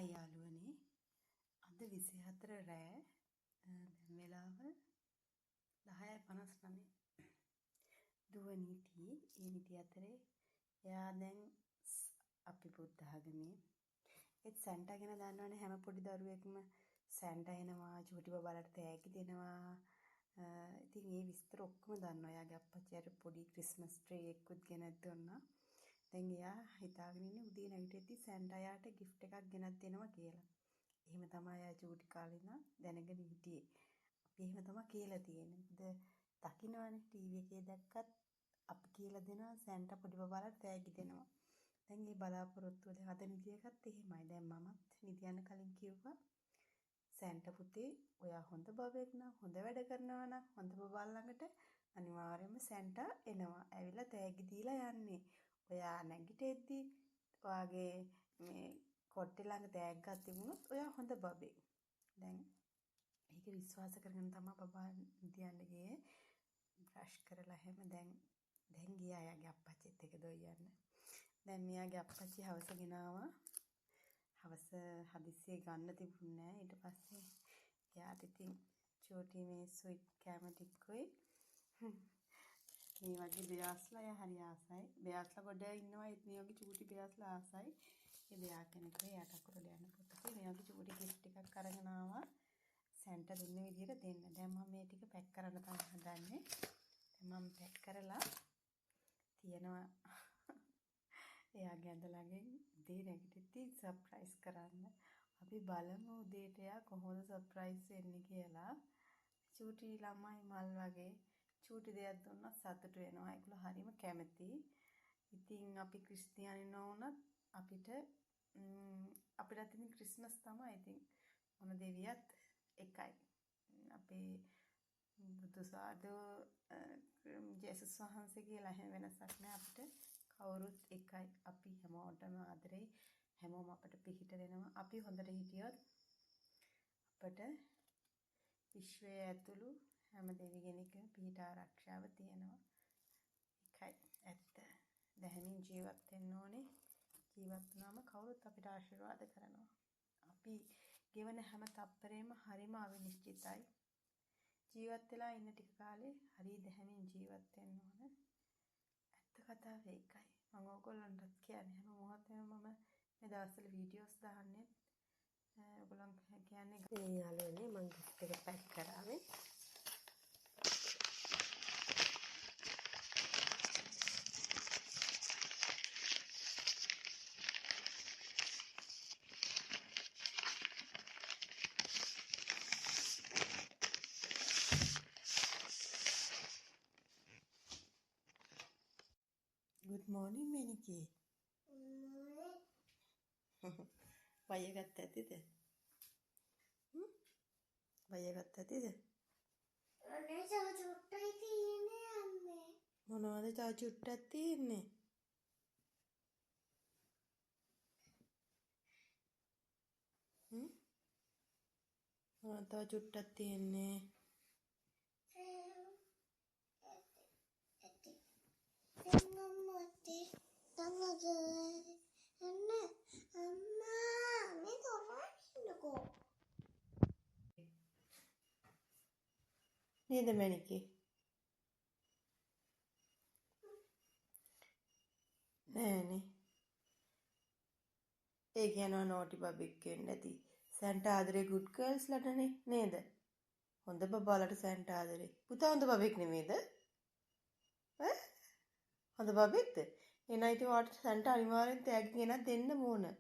හයි යාළුවනේ අද 24 රෑ දැන් වෙලාව 10:59 දුව නිටි ඒ නිටි අතරේ එයා දැන් අපි බුද්ධ ආගමේ ඒත් සැන්ටා ගැන දන්නවනේ හැම පොඩි දරුවෙක්ම සැන්ටා එනවා චූටි බබාලට තෑගි දෙනවා ඉතින් මේ විස්තර ඔක්කොම දන්නවා එයාගේ අප්පච්චියට පොඩි ක්‍රිස්මස් ට්‍රී එකකුත් ගෙනත් දුන්නා දැන් එයා හිතාගෙන ඉන්නේ උදේ නැගිටිද්දි සැන්ටා යාට gift එකක් ගෙනත් දෙනවා කියලා. එහෙම තමයි එයා චූටි කාලේ ඉඳන් දැනගෙන හිටියේ. අපි එහෙම තමයි කියලා තියෙන්නේ. මොකද දකින්නවනේ ටීවී එකේ දැක්කත් අපි කියලා දෙනවා සැන්ටා පොඩි බබාලට තෑගි දෙනවා. දැන් මේ බලාපොරොත්තුව දැන් අද නිදි එකත් එහෙමයි. දැන් මමත් නිදි යන කලින් කිව්වා සැන්ටා පුතේ ඔයා හොඳ බබෙක් නම් හොඳ වැඩ කරනවා නම් හොඳ බබා ළඟට අනිවාර්යයෙන්ම සැන්ටා එනවා. ඇවිල්ලා තෑගි දීලා යන්නේ. ඔයා නැගිටෙද්දි ඔයාගේ මේ කොට්ටේ ළඟ තෑග්ගක් තිබුණොත් ඔයා හොඳ බබෙක්. දැන් ඒක විශ්වාස කරගෙන තමයි බබා නිදියන්න ගියේ. බ්‍රෂ් කරලා හැම දැන් ගියා යාගේ අප්පච්චිත් එක්ක දොයියන්න. දැන් මෙයාගේ අප්පච්චි හවස ගෙනාවා. හවස හදිස්සියේ ගන්න තිබුණේ නැහැ. ඊට පස්සේ එයාට ඉතින් චෝටි මේ ස්වීට් කැම ටිකකුයි මේ වගේ බෙයාස්ලා එයා හරි ආසයි. බෙයාස්ලා ගොඩ ඉන්නවා ඒත් මේ වගේ චූටි බෙයාස්ලා ආසයි. ඒ බෙයා කෙනෙක්ගේ යට අකුරු ලියන්න පුතේ මේ වගේ චූටි gift එකක් අරගෙන ආවා. සැන්ටා දුන්න විදිහට දෙන්න. දැන් මම මේ ටික පැක් කරන්න තමයි හදන්නේ. දැන් මම පැක් කරලා තියනවා එයාගේ ඇඳ ළඟින් උදේ නැගිටිද්දි සර්ප්‍රයිස් කරන්න. අපි බලමු උදේට එයා කොහොමද සර්ප්‍රයිස් වෙන්නේ කියලා. චූටි ළමයි මල් වගේ චූටි දෙයක් දුන්නත් සතුටු වෙනවා. ඒගොල්ලෝ හරිම කැමතියි. ඉතින් අපි ක්‍රිස්තියානි නොවුනත් අපිට ඉතින් ක්‍රිස්මස් තමයි. ඉතින් මොන දෙවියත් එකයි. අපේ බුදු සාදු ජේසුස් වහන්සේ කියලා හැම වෙනසක් නෑ අපිට. කවුරුත් එකයි. අපි හැමෝටම ආදරෙයි. හැමෝම අපට පිහිට වෙනවා. අපි හොඳට හිටියොත් අපට විශ්වයේ ඇතුළු හැම දෙවි කෙනෙක්ම පිහිට ආරක්ෂාව තියෙනවා. ඒකයි ඇත්ත. දැහැමින් ජීවත් වෙන්න ඕනේ. ජීවත් වුණාම කවුරුත් අපිට ආශිර්වාද කරනවා. අපි ගෙවන හැම තප්පරේම හරිම අවිනිශ්චිතයි. ජීවත් වෙලා ඉන්න ටික කාලේ හරි දැහැමින් ජීවත් වෙන්න ඕන. ඇත්ත කතාව ඒකයි. මම ඕගොල්ලන්ටත් කියන්නේ හැම මොහොතේම මම මේ දවස්වල වීඩියෝස් දාන්නේ. ඔයගොල්ලන් කියන්නේ මේ යාළුවනේ මම gift එක පැක් කරාවේ. Good morning, Meniki. වය ගත්ත ඇතිද? වය ගත්ත ඇතිද? අනේ තව චුට්ටයි තියෙන්නේ අම්මේ. මොනවද තව චුට්ටක් තියෙන්නේ? මොනවද තව චුට්ටක් තියෙන්නේ? නේද මැනිකේ? නෑනේ. ඒ කියනවා නෝටි බබෙක් වෙන්න ඇති. සැන්ටා ආදරේ good girls ලටනේ නේද? හොඳ බබාලට සැන්ටා ආදරේ. පුතා හොඳ බබෙක් නෙමෙයිද? ඈ? හොඳ බබෙක්ද? එහෙනම් ඉතින් ඔයාලට සැන්ටා අනිවාර්යෙන් තෑගි ගෙනත් දෙන්න ඕන.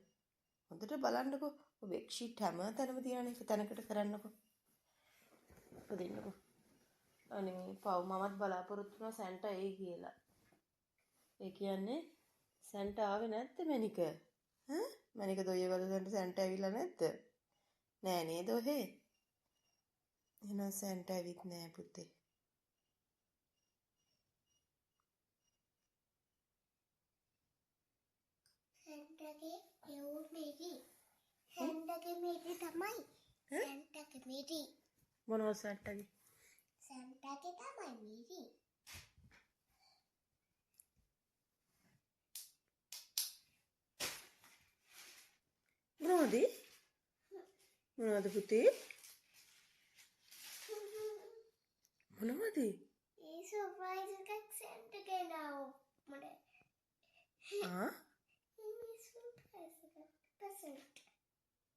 හොඳට බලන්නකෝ. ඔය බෙක්ෂීට් හැම තැනම තියනනේ එක තැනකට කරන්නකෝ. දෙන්නකෝ. අනේ පව් මමත් බලාපොරොත්තු වෙනවා සැන්ටා එයි කියලා. ඒ කියන්නේ සැන්ටා ආවේ නැද්ද මැනික? ඈ? මැනික දොයියගලට සැන්ටා ඇවිල්ලා නැද්ද? නෑ නේද ඔහේ? එහෙනම් සැන්ටා ඇවිත් නෑ පුතේ. සැන්ටාගේ යෝ මේටි. සැන්ටාගේ මේටි තමයි. සැන්ටාගේ මේටි. මොනවද සැන්ටාගේ? සැන්ටාගේ තමයි මේටි. මොනවද? මොනවද පුතේ? මොනවද? ඒ සර්ප්‍රයිස් එකක් සෙන්ට් ගෙනාව මට. ආ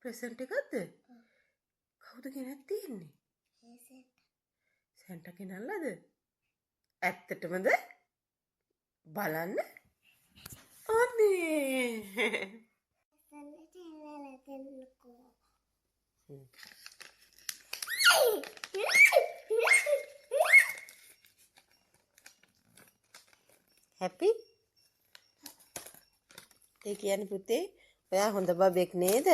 ප්‍රසන්ට් එකක්ද? කවුද ගෙනත් තියෙන්නේ? සැන්ටා ගෙනල්ලාද? ඇත්තටමද? බලන්න. අනේ. හැපි? ඒ කියන්නේ පුතේ ඔයා හොඳ බබෙක් නේද?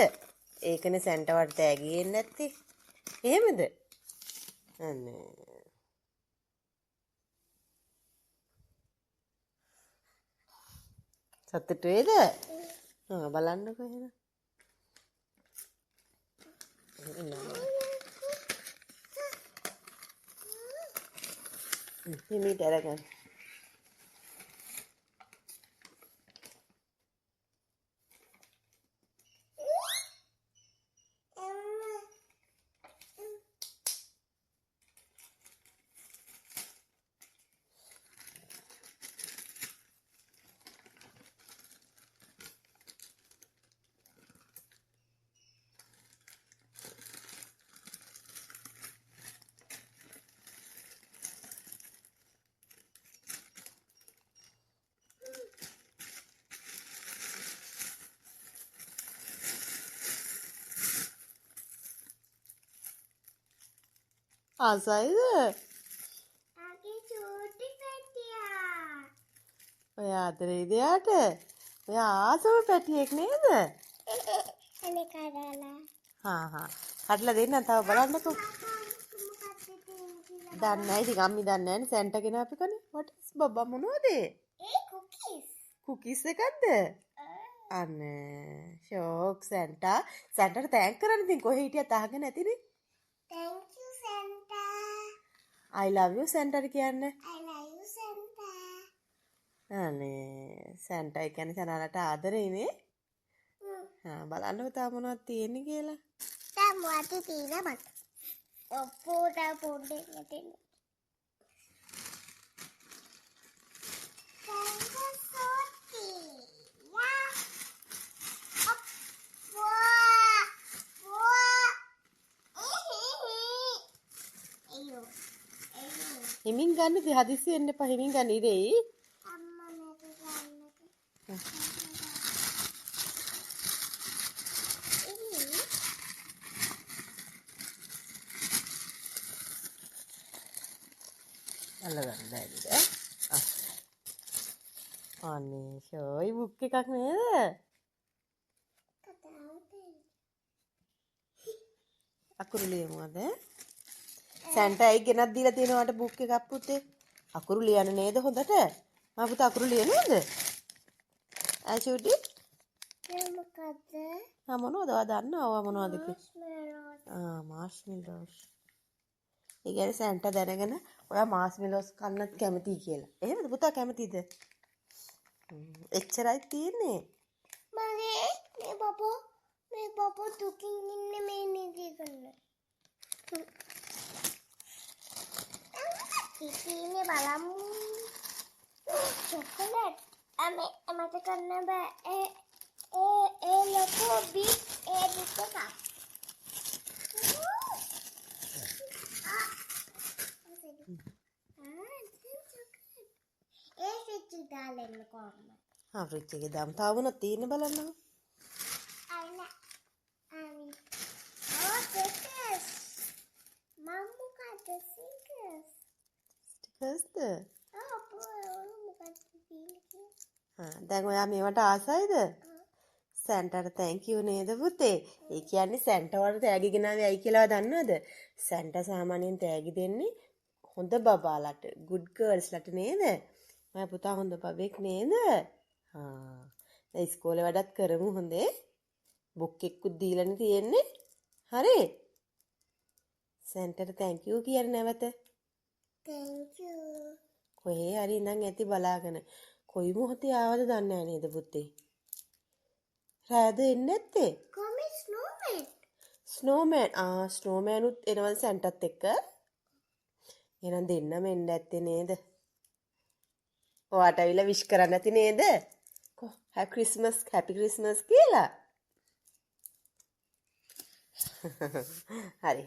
ඒකනේ සැන්ටාවට තෑගි ගේන්නේ නැත්තේ. එහෙමද? අනේ. සතුටු වේද? බලන්නකෝ එහෙනම්. හිමීට අරගන්න. ආසයිද? ආගේ චූටි පැටියා. ඔයා ආදරේද යාට? ඔයා ආසම පැටියෙක් නේද? අනේ කරලා. හා. කඩලා දෙන්න තව බලන්නකෝ. දන්නේ නැහැ ඉතින් අම්මි දන්නේ නැහැ නේ සැන්ටා ගෙනාපු කනේ. what is බබා මොනවද? ඒ කුකීස්. කුකීස් එකක්ද? අනේ ෂෝක් සැන්ටා. සැන්ටාට තෑන්ක් කරන්න ඉතින් කොහේ හිටියත් අහගෙන නැතිනේ. Thank you Santa. I love you සැන්ටාට කියන්නේ. I love you Santa. අනේ සැන්ටා කියන්නේ සනාලට ආදරේනේ. බලන්නකෝ තා මොනවද තියෙන්නේ කියලා. දැන් මොකද තියෙන්නේ මට? ඔප්පෝට පොඩ්ඩක් නැතිනේ. හිමින් ගන්න ඉතින් හදිස්සි වෙන්න එපා හිමින් ගන්න ඉරෙයි. අම්මා මේක ගන්නද? අල්ලගන්න බැරිද? අනේ ෂෝයි බුක් එකක් නේද? අකුරු ලියමුද? සැන්ටා ඇයි ගෙනත් දීලා තියෙනවට බුක් එකක් පුතේ? අකුරු ලියන්න නේද හොඳට? මම පුතා අකුරු ලියනවද? චූටි? මොකද්ද? මොනවද? ඔයා දන්නවද මොනවද කියලා? මාෂ්මෙලෝස්. ඒ කියන්නේ සැන්ටා දැනගෙන ඔයා මාෂ්මෙලෝස් කන්නත් කැමතියි කියලා. එහෙමද පුතා කැමතිද? එච්චරයි තියෙන්නේ. මේ බබා දුකින් ඉන්නේ මේ නිදි ගන්න. ඉතින් බලමු. චොකලට්. මට කරන්න බෑ. ඒ ලොකෝ බික් ඒ බික් එක. ඒ ෆ්‍රිජ් එක දාලා ඉන්න කොහොමද? ෆ්‍රිජ් එකේ දාමු. තව මොනවද තියෙන්නේ බලන්නකෝ. ස්ටිකර්ස්ද? දැන් ඔයා මේවට ආසයිද? සැන්ටාට thank you නේද පුතේ? ඒ කියන්නේ සැන්ටා වලට තෑගි ගෙනාවේ ඇයි කියලා දන්නවද? සැන්ටා සාමාන්‍යයෙන් තෑගි දෙන්නේ හොඳ බබාලට, good girls ලට නේද? මම පුතා හොඳ බබෙක් නේද? දැන් ඉස්කෝලේ වැඩත් කරමු හොඳේ. බුක් එකකුත් දීලානේ තියෙන්නේ. හරි? සැන්ටාට thank you කියන නැවත. Thank you. කොහේ හරි ඉඳන් ඇති බලාගෙන. කොයි මොහොතේ ආවද දන්නේ නැහැ නේද පුතේ? රෑද එන්නේ නැත්තේ? Come snowman. ස්නෝමෑන් උත් එනවද සැන්ටත් එක්ක? එහෙනම් දෙන්නම එන්න ඇත්තේ නේද? ඔයාට ඇවිල්ලා විශ් කරන්න ඇති නේද? හැපි ක්‍රිස්මස් කියලා. හරි.